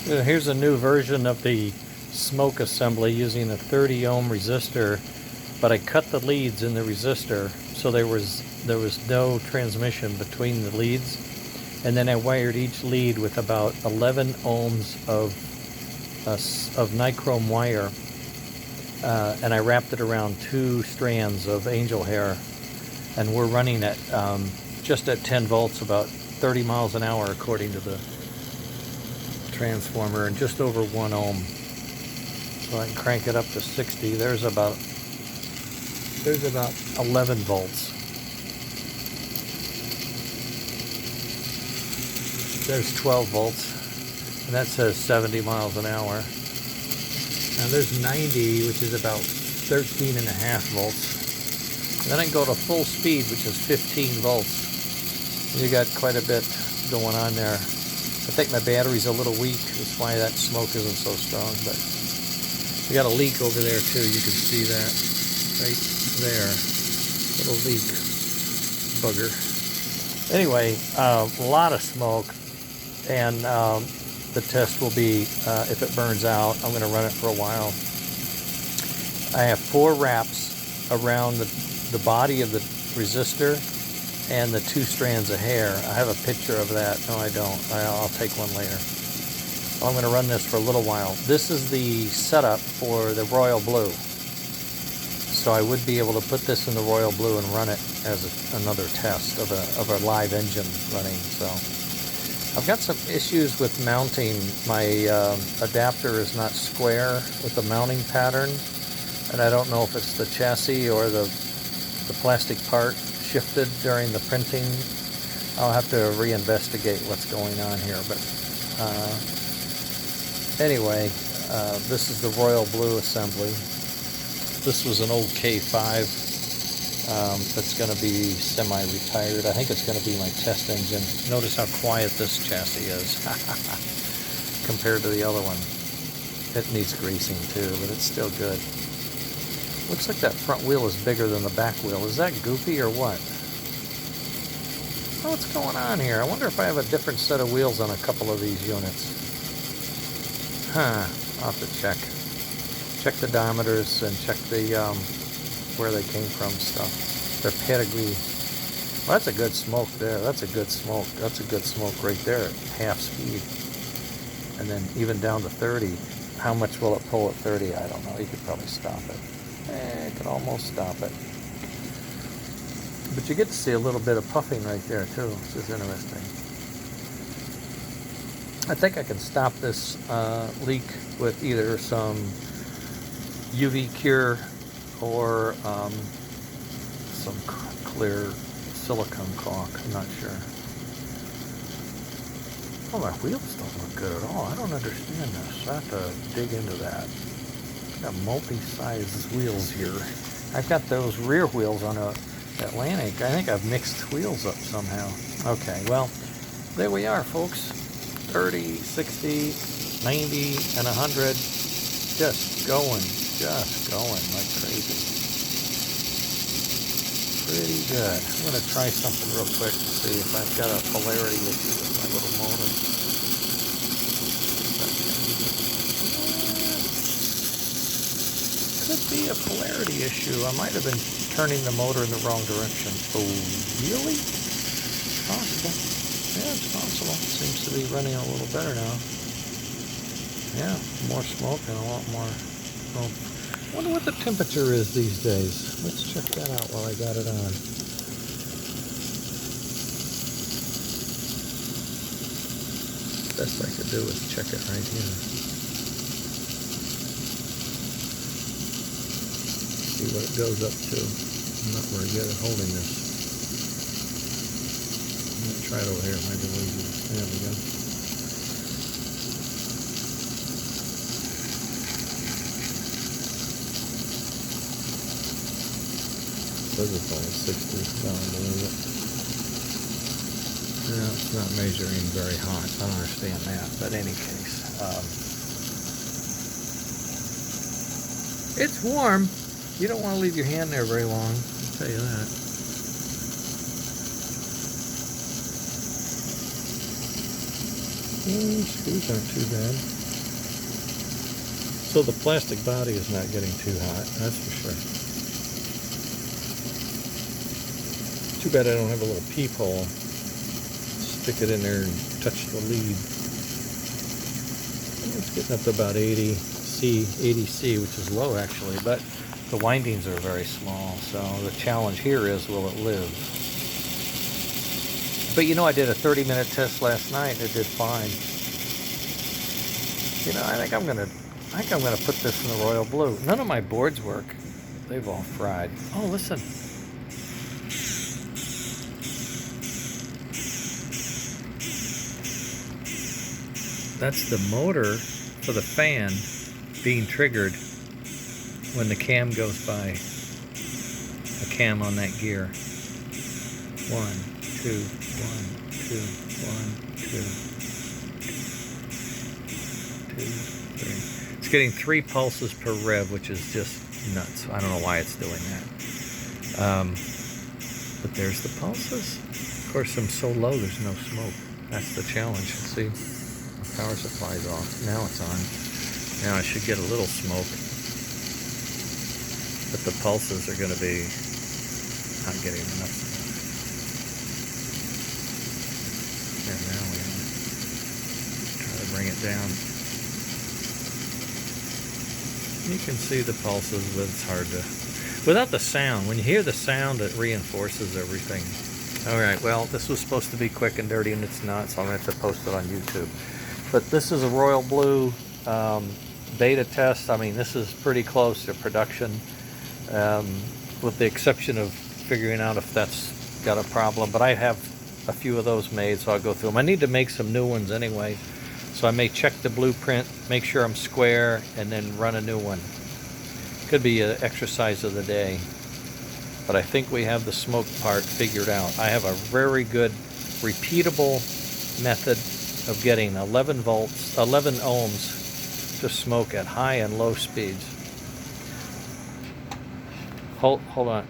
Here's a new version of the smoke assembly using a 30 ohm resistor, but I cut the leads in the resistor so there was no transmission between the leads, and then I wired each lead with about 11 ohms of nichrome wire, and I wrapped it around 2 strands of angel hair, and we're running at just at 10 volts, about 30 miles an hour according to the transformer, and just over 1 ohm. So I can crank it up to 60. There's about 11 volts. There's 12 volts, and that says 70 miles an hour. Now there's 90, which is about 13.5 volts. And then I can go to full speed, which is 15 volts. You got quite a bit going on there. I think my battery's a little weak. That's why that smoke isn't so strong. But we got a leak over there too. You can see that right there. Little leak bugger. Anyway, a lot of smoke, and the test will be if it burns out. I'm going to run it for a while. I have 4 wraps around the body of the resistor and the 2 strands of hair. I have a picture of that. No, I don't. I'll take one later. I'm going to run this for a little while. This is the setup for the Royal Blue. So I would be able to put this in the Royal Blue and run it as another test of a live engine running. So I've got some issues with mounting. My adapter is not square with the mounting pattern, and I don't know if it's the chassis or the plastic part shifted during the printing. I'll have to reinvestigate what's going on here. But anyway, this is the Royal Blue assembly. This was an old K5 that's going to be semi-retired. I think it's going to be my test engine. Notice how quiet this chassis is compared to the other one. It needs greasing too, but it's still good. Looks like that front wheel is bigger than the back wheel. Is that goofy or what? What's going on here? I wonder if I have a different set of wheels on a couple of these units. I'll have to check. Check the diameters and check the where they came from stuff. Their pedigree. Well, that's a good smoke there. That's a good smoke. That's a good smoke right there at half speed. And then even down to 30. How much will it pull at 30? I don't know. You could probably stop it. You could almost stop it. But you get to see a little bit of puffing right there too, which is interesting. I think I can stop this leak with either some UV cure or some clear silicone caulk. I'm not sure. Oh, my wheels don't look good at all. I don't understand this. I have to dig into that. Got multi-sized wheels here. I've got those rear wheels on a Atlantic. I think I've mixed wheels up somehow. Okay, well, there we are, folks. 30, 60, 90, and 100. Just going like crazy. Pretty good. I'm going to try something real quick to see if I've got a polarity issue with my little motor. Could be a polarity issue. I might have been turning the motor in the wrong direction. Oh, really? Possible. Yeah, it's possible. It seems to be running a little better now. Yeah, more smoke and a lot more. Well, I wonder what the temperature is these days. Let's check that out while I got it on. Best I could do is check it right here. See what it goes up to. I'm not very good at holding this. I'm going to try it over here. Maybe it'll be easier. There we go. Says it's only 60. I don't believe it. Yeah, it's not measuring very hot. I don't understand that. But in any case, it's warm. You don't want to leave your hand there very long, I'll tell you that. Screws aren't too bad. So the plastic body is not getting too hot, that's for sure. Too bad I don't have a little peephole. Stick it in there and touch the lead. It's getting up to about 80C, which is low actually, but the windings are very small, so the challenge here is, will it live? But you know, I did a 30-minute test last night. It did fine. You know, I think I'm gonna put this in the royal blue. None of my boards work. They've all fried. Oh, listen. That's the motor for the fan being triggered when the cam goes by. A cam on that gear. 1, 2, 1, 2, 1, 2, 2, 3. It's getting 3 pulses per rev, which is just nuts. I don't know why it's doing that. But there's the pulses. Of course, I'm so low, there's no smoke. That's the challenge. See, the power supply's off. Now it's on. Now I should get a little smoke. But the pulses are going to be not getting enough smoke. And now we try to bring it down. You can see the pulses, but it's hard to... Without the sound, when you hear the sound, it reinforces everything. Alright, well, this was supposed to be quick and dirty, and it's not, so I'm going to have to post it on YouTube. But this is a Royal Blue beta test. I mean, this is pretty close to production, with the exception of figuring out if that's got a problem. But I have a few of those made, so I'll go through them. I need to make some new ones anyway, so I may check the blueprint, make sure I'm square, and then run a new one. Could be an exercise of the day, but I think we have the smoke part figured out. I have a very good repeatable method of getting 11 ohms to smoke at high and low speeds. Hold on.